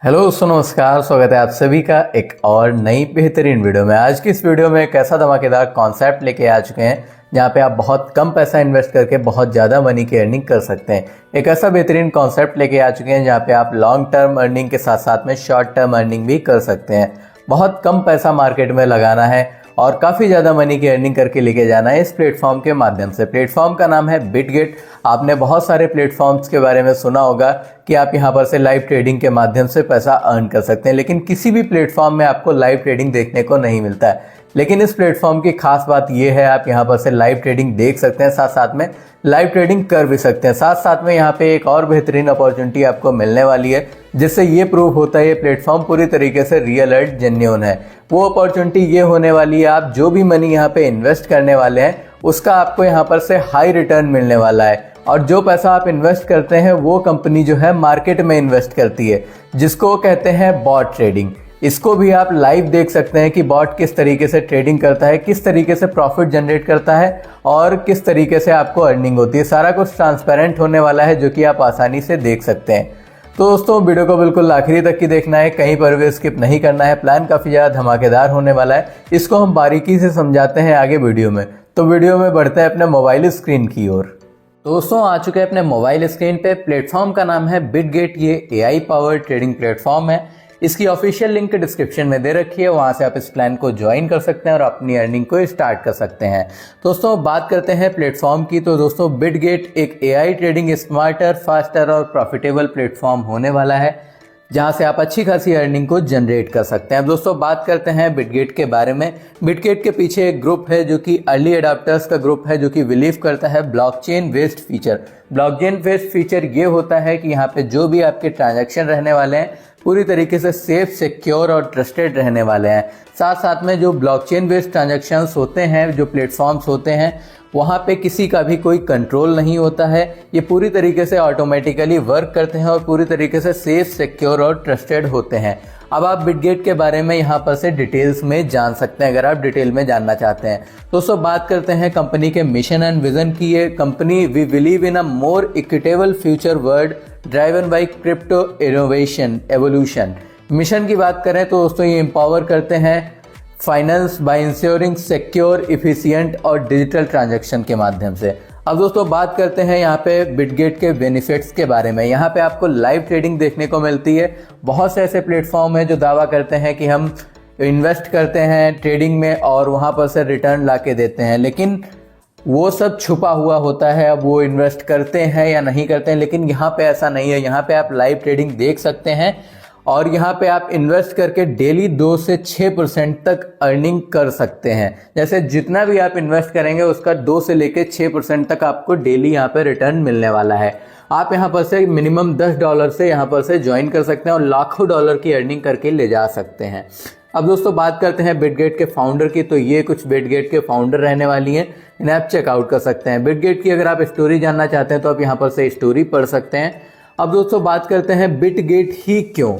Hello दोस्तों, नमस्कार। स्वागत है आप सभी का एक और नई बेहतरीन वीडियो में। आज की इस वीडियो में एक ऐसा धमाकेदार कॉन्सेप्ट लेके आ चुके हैं जहां पे आप बहुत कम पैसा इन्वेस्ट करके बहुत ज़्यादा मनी की अर्निंग कर सकते हैं। एक ऐसा बेहतरीन कॉन्सेप्ट लेके आ चुके हैं जहां पे आप लॉन्ग टर्म अर्निंग के साथ साथ में शॉर्ट टर्म अर्निंग भी कर सकते हैं। बहुत कम पैसा मार्केट में लगाना है और काफ़ी ज़्यादा मनी की अर्निंग करके लेके जाना है इस प्लेटफॉर्म के माध्यम से। प्लेटफॉर्म का नाम है बिटगेट। आपने बहुत सारे प्लेटफॉर्म्स के बारे में सुना होगा कि आप यहाँ पर से लाइव ट्रेडिंग के माध्यम से पैसा अर्न कर सकते हैं, लेकिन किसी भी प्लेटफॉर्म में आपको लाइव ट्रेडिंग देखने को नहीं मिलता है। लेकिन इस प्लेटफॉर्म की खास बात यह है, आप यहाँ पर से लाइव ट्रेडिंग देख सकते हैं, साथ साथ में लाइव ट्रेडिंग कर भी सकते हैं। साथ साथ में यहाँ पे एक और बेहतरीन अपॉर्चुनिटी आपको मिलने वाली है, जिससे ये प्रूव होता है ये प्लेटफॉर्म पूरी तरीके से रियल एंड जेन्युइन है। वो अपॉर्चुनिटी ये होने वाली है, आप जो भी मनी यहाँ पे इन्वेस्ट करने वाले हैं उसका आपको यहाँ पर से हाई रिटर्न मिलने वाला है। और जो पैसा आप इन्वेस्ट करते हैं वो कंपनी जो है मार्केट में इन्वेस्ट करती है, जिसको कहते हैं बॉट ट्रेडिंग। इसको भी आप लाइव देख सकते हैं कि बॉट किस तरीके से ट्रेडिंग करता है, किस तरीके से प्रॉफिट जनरेट करता है और किस तरीके से आपको अर्निंग होती है। सारा कुछ ट्रांसपेरेंट होने वाला है, जो कि आप आसानी से देख सकते हैं। तो दोस्तों, वीडियो को बिल्कुल आखिरी तक की देखना है, कहीं पर भी स्किप नहीं करना है। प्लान काफ़ी ज़्यादा धमाकेदार होने वाला है, इसको हम बारीकी से समझाते हैं आगे वीडियो में। तो वीडियो में बढ़ते हैं अपने मोबाइल स्क्रीन की ओर। दोस्तों, आ चुके हैं अपने मोबाइल स्क्रीन पे। प्लेटफॉर्म का नाम है बिटगेट। ये AI पावर्ड ट्रेडिंग प्लेटफॉर्म है। इसकी ऑफिशियल लिंक डिस्क्रिप्शन में दे रखी है, वहां से आप इस प्लान को ज्वाइन कर सकते हैं और अपनी अर्निंग को स्टार्ट कर सकते हैं। दोस्तों, बात करते हैं प्लेटफॉर्म की। तो दोस्तों, बिटगेट एक AI ट्रेडिंग स्मार्टर, फास्टर और प्रॉफिटेबल प्लेटफॉर्म होने वाला है, जहां से आप अच्छी खासी अर्निंग को जनरेट कर सकते हैं। अब दोस्तों, बात करते हैं बिटगेट के बारे में। बिटगेट के पीछे एक ग्रुप है जो कि अर्ली अडॉप्टर्स का ग्रुप है, जो कि बिलीव करता है blockchain based feature. Blockchain based feature ये होता है कि यहाँ पे जो भी आपके ट्रांजैक्शन रहने वाले हैं पूरी तरीके से सेफ, सिक्योर और ट्रस्टेड रहने वाले हैं। साथ साथ में जो ब्लॉकचेन बेस्ड ट्रांजैक्शंस होते हैं, जो प्लेटफॉर्म्स होते हैं, वहाँ पे किसी का भी कोई कंट्रोल नहीं होता है। ये पूरी तरीके से ऑटोमेटिकली वर्क करते हैं और पूरी तरीके से सेफ, सिक्योर और ट्रस्टेड होते हैं। अब आप बिटगेट के बारे में यहाँ पर से डिटेल्स में जान सकते हैं, अगर आप डिटेल में जानना चाहते हैं। दोस्तों, बात करते हैं कंपनी के मिशन एंड विजन की। ये company we believe in a more equitable future world driven by crypto innovation evolution. Mission की बात करें तो दोस्तों, ये एम्पावर करते हैं finance by ensuring secure, efficient और डिजिटल ट्रांजैक्शन के माध्यम से। अब दोस्तों, बात करते हैं यहाँ पे बिटगेट के बेनिफिट्स के बारे में। यहाँ पे आपको लाइव ट्रेडिंग देखने को मिलती है। बहुत से ऐसे प्लेटफॉर्म हैं जो दावा करते हैं कि हम इन्वेस्ट करते हैं ट्रेडिंग में और वहाँ पर से रिटर्न ला के देते हैं, लेकिन वो सब छुपा हुआ होता है। अब वो इन्वेस्ट करते हैं या नहीं करते हैं, लेकिन यहाँ पे ऐसा नहीं है। यहाँ पे आप लाइव ट्रेडिंग देख सकते हैं और यहाँ पे आप इन्वेस्ट करके डेली 2 से 6% तक अर्निंग कर सकते हैं। जैसे जितना भी आप इन्वेस्ट करेंगे उसका 2 से लेके 6% तक आपको डेली यहाँ पे रिटर्न मिलने वाला है। आप यहाँ पर से मिनिमम $10 से यहाँ पर से ज्वाइन कर सकते हैं और लाखों डॉलर की अर्निंग करके ले जा सकते हैं। अब दोस्तों, बात करते हैं बिटगेट के फाउंडर की। तो ये कुछ बिटगेट के फाउंडर रहने वाली हैं, इन्हें आप चेकआउट कर सकते हैं। बिटगेट की अगर आप स्टोरी जानना चाहते हैं तो आप यहाँ पर से स्टोरी पढ़ सकते हैं। अब दोस्तों, बात करते हैं बिटगेट ही क्यों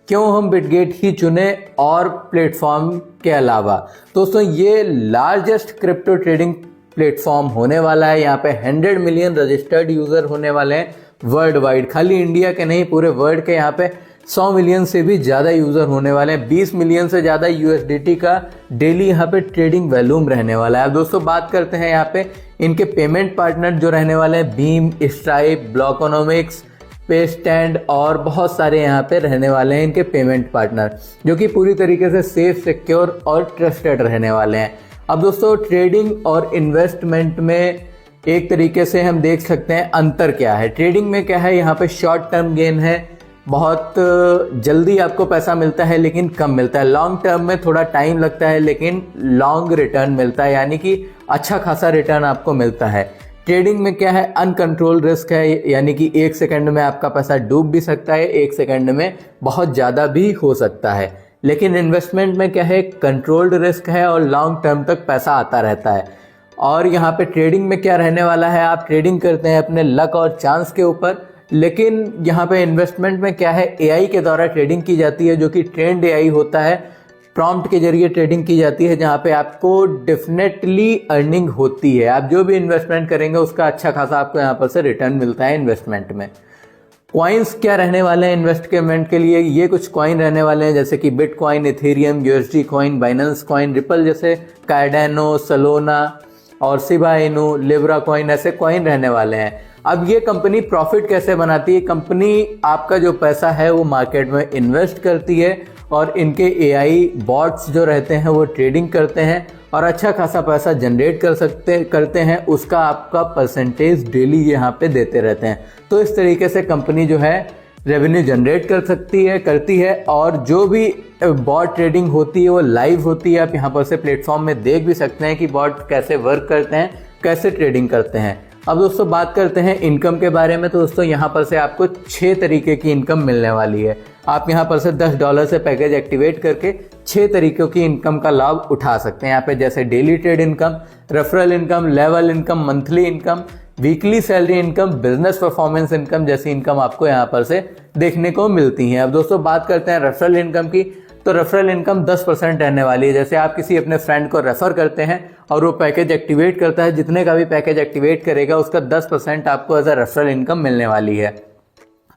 हम बिटगेट ही चुने और प्लेटफॉर्म के अलावा। दोस्तों, ये लार्जेस्ट क्रिप्टो ट्रेडिंग प्लेटफॉर्म होने वाला है। यहाँ पे 100 मिलियन रजिस्टर्ड यूजर होने वाले हैं वर्ल्ड वाइड। खाली इंडिया के नहीं, पूरे वर्ल्ड के यहाँ पे 100 मिलियन से भी ज़्यादा यूज़र होने वाले हैं। 20 मिलियन से ज़्यादा USDT का डेली यहाँ पे ट्रेडिंग वॉल्यूम रहने वाला है। अब दोस्तों, बात करते हैं यहाँ पे इनके पेमेंट पार्टनर जो रहने वाले हैं, बीम, स्ट्राइप, ब्लॉकोनॉमिक्स, पे स्टैंड और बहुत सारे यहाँ पे रहने वाले हैं इनके पेमेंट पार्टनर, जो कि पूरी तरीके से सेफ, सिक्योर और ट्रस्टेड रहने वाले हैं। अब दोस्तों, ट्रेडिंग और इन्वेस्टमेंट में एक तरीके से हम देख सकते हैं अंतर क्या है। ट्रेडिंग में क्या है, यहाँ पे शॉर्ट टर्म गेन है, बहुत जल्दी आपको पैसा मिलता है लेकिन कम मिलता है। लॉन्ग टर्म में थोड़ा टाइम लगता है लेकिन लॉन्ग रिटर्न मिलता है, यानी कि अच्छा खासा रिटर्न आपको मिलता है। ट्रेडिंग में क्या है, अनकंट्रोल रिस्क है, यानी कि 1 सेकंड में आपका पैसा डूब भी सकता है, 1 सेकंड में बहुत ज़्यादा भी हो सकता है। लेकिन इन्वेस्टमेंट में क्या है, कंट्रोल्ड रिस्क है और लॉन्ग टर्म तक पैसा आता रहता है। और यहाँ पे ट्रेडिंग में क्या रहने वाला है, आप ट्रेडिंग करते हैं अपने लक और चांस के ऊपर, लेकिन यहाँ पे इन्वेस्टमेंट में क्या है, AI के द्वारा ट्रेडिंग की जाती है, जो कि ट्रेंड AI होता है। प्रॉम्प्ट के जरिए ट्रेडिंग की जाती है, जहाँ पे आपको डेफिनेटली अर्निंग होती है। आप जो भी इन्वेस्टमेंट करेंगे उसका अच्छा खासा आपको यहाँ पर से रिटर्न मिलता है इन्वेस्टमेंट में। कॉइन्स क्या रहने वाले हैं इन्वेस्टमेंट के लिए, ये कुछ कॉइन रहने वाले हैं जैसे कि bitcoin, Ethereum, USD coin, Binance coin, ripple जैसे, कार्डेनो, सोलोना और शिबा इनू, लिब्रा कॉइन, ऐसे कॉइन रहने वाले हैं। अब ये कंपनी प्रॉफिट कैसे बनाती है? कंपनी आपका जो पैसा है वो मार्केट में इन्वेस्ट करती है और इनके एआई बॉट्स जो रहते हैं वो ट्रेडिंग करते हैं और अच्छा खासा पैसा जनरेट करते हैं, उसका आपका परसेंटेज डेली यहाँ पे देते रहते हैं। तो इस तरीके से कंपनी जो है रेवेन्यू जनरेट करती है और जो भी बॉट ट्रेडिंग होती है वो लाइव होती है। आप यहाँ पर से प्लेटफॉर्म में देख भी सकते हैं कि बॉट कैसे वर्क करते हैं, कैसे ट्रेडिंग करते हैं। अब दोस्तों बात करते हैं इनकम के बारे में। तो दोस्तों यहाँ पर से आपको 6 तरीके की इनकम मिलने वाली है। आप यहाँ पर से $10 से पैकेज एक्टिवेट करके 6 तरीकों की इनकम का लाभ उठा सकते हैं। यहाँ पे जैसे daily trade income, referral income, level income, monthly income, weekly salary income, business performance income जैसी इनकम आपको यहाँ पर से देखने को मिलती हैं। अब दोस्तों बात करते हैं रेफरल इनकम की। तो रेफरल इनकम 10% रहने वाली है। जैसे आप किसी अपने फ्रेंड को रेफर करते हैं और वो पैकेज एक्टिवेट करता है, जितने का भी पैकेज एक्टिवेट करेगा उसका 10% आपको एज अ रेफरल इनकम मिलने वाली है।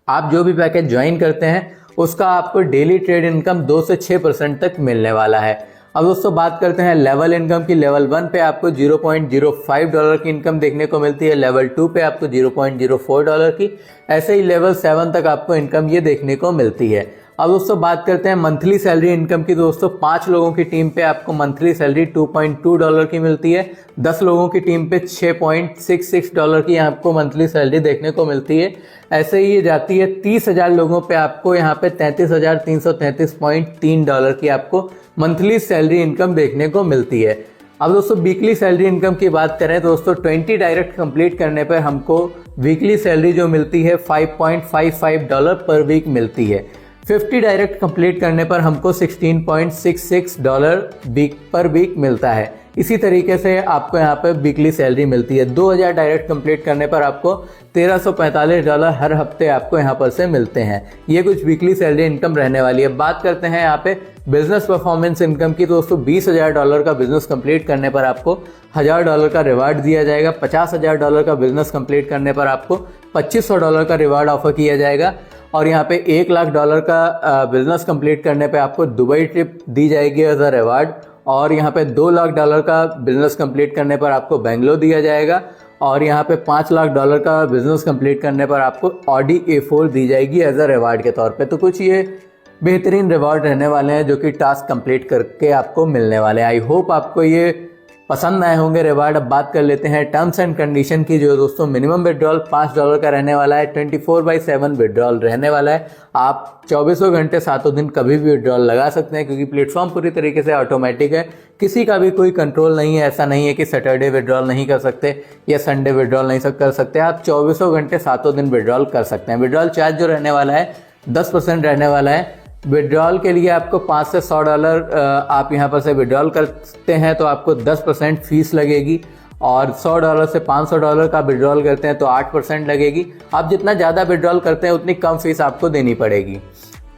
आप जो भी पैकेज ज्वाइन करते हैं उसका आपको डेली ट्रेड इनकम 2 से 6% तक मिलने वाला है। अब दोस्तों बात करते हैं लेवल इनकम की। लेवल 1 पे आपको $0.05 की इनकम देखने को मिलती है, लेवल 2 पे आपको $0.04 की, ऐसे ही लेवल 7 तक आपको इनकम ये देखने को मिलती है। अब दोस्तों बात करते हैं मंथली सैलरी इनकम की। दोस्तों 5 लोगों की टीम पे आपको मंथली सैलरी $2.2 की मिलती है। 10 लोगों की टीम पे $6.66 की आपको मंथली सैलरी देखने को मिलती है। ऐसे ही ये जाती है 30,000 लोगों पे आपको यहाँ पे $33,333.3 की आपको मंथली सैलरी इनकम देखने को मिलती है। अब दोस्तों वीकली सैलरी इनकम की बात करें तो दोस्तों 20 डायरेक्ट कंप्लीट करने पर हमको वीकली सैलरी जो मिलती है $5.55 पर वीक मिलती है। 50 डायरेक्ट कंप्लीट करने पर हमको $16.66 पर वीक मिलता है। इसी तरीके से आपको यहाँ पे वीकली सैलरी मिलती है। 2000 डायरेक्ट कंप्लीट करने पर आपको $1345 हर हफ्ते आपको यहाँ पर से मिलते हैं। ये कुछ वीकली सैलरी इनकम रहने वाली है। बात करते हैं यहाँ पे बिजनेस परफॉर्मेंस इनकम की। दोस्तों $20,000 का बिजनेस कंप्लीट करने पर आपको $1000 का रिवार्ड दिया जाएगा। $50,000 का बिजनेस कंप्लीट करने पर आपको $2500 का रिवार्ड ऑफर किया जाएगा। और यहाँ पे $1,00,000 का बिजनेस कंप्लीट करने पे आपको दुबई ट्रिप दी जाएगी एज अ रिवार्ड। और यहाँ पे $2,00,000 का बिजनेस कंप्लीट करने पर आपको बेंगलोर दिया जाएगा। और यहाँ पे $5,00,000 का बिजनेस कंप्लीट करने पर आपको ऑडी A4 दी जाएगी एज अ रिवार्ड के तौर पे। तो कुछ ये बेहतरीन रिवार्ड रहने वाले हैं जो कि टास्क कंप्लीट करके आपको मिलने वाले हैं। आई होप आपको ये पसंद आए होंगे रिवार्ड। अब बात कर लेते हैं टर्म्स एंड कंडीशन की। जो दोस्तों मिनिमम विड्रॉल $5 का रहने वाला है, 24/7 विड्रॉल रहने वाला है। आप 24 घंटे 7 दिन कभी भी विड्रॉल लगा सकते हैं क्योंकि प्लेटफॉर्म पूरी तरीके से ऑटोमेटिक है। किसी का भी कोई कंट्रोल नहीं है। ऐसा नहीं है कि सैटरडे विड्रॉल नहीं कर सकते या संडे विड्रॉल नहीं कर सकते। आप 24 घंटे 7 दिन विड्रॉल कर सकते हैं। विड्रॉल चार्ज जो रहने वाला है 10% रहने वाला है। विड्रॉल के लिए आपको $5 से $100 आप यहाँ पर से विड्रॉल करते हैं तो आपको 10% फीस लगेगी। और $100 से $500 का विड्रॉल करते हैं तो 8% लगेगी। आप जितना ज़्यादा विड्रॉल करते हैं उतनी कम फीस आपको देनी पड़ेगी।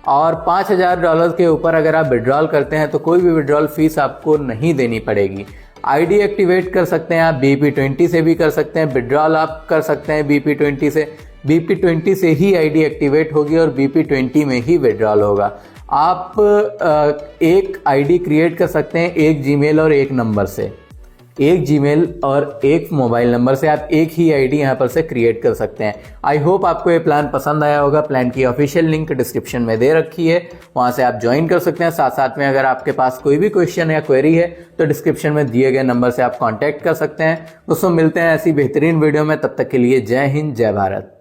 और $5000 के ऊपर अगर आप विड्रॉल करते हैं तो कोई भी विड्रॉल फीस आपको नहीं देनी पड़ेगी। आईडी एक्टिवेट कर सकते हैं आप BP20 से भी कर सकते हैं। विड्रॉल आप कर सकते हैं BP20 से। BP20 से ही आईडी एक्टिवेट होगी और BP20 में ही विड्रॉल होगा। आप एक आईडी क्रिएट कर सकते हैं एक जीमेल और एक नंबर से। एक जीमेल और एक मोबाइल नंबर से आप एक ही आईडी यहाँ पर से क्रिएट कर सकते हैं। आई होप आपको ये प्लान पसंद आया होगा। प्लान की ऑफिशियल लिंक डिस्क्रिप्शन में दे रखी है, वहाँ से आप ज्वाइन कर सकते हैं। साथ साथ में अगर आपके पास कोई भी क्वेश्चन या क्वेरी है तो डिस्क्रिप्शन में दिए गए नंबर से आप कॉन्टैक्ट कर सकते हैं। दोस्तों मिलते हैं ऐसी बेहतरीन वीडियो में, तब तक के लिए जय हिंद, जय भारत।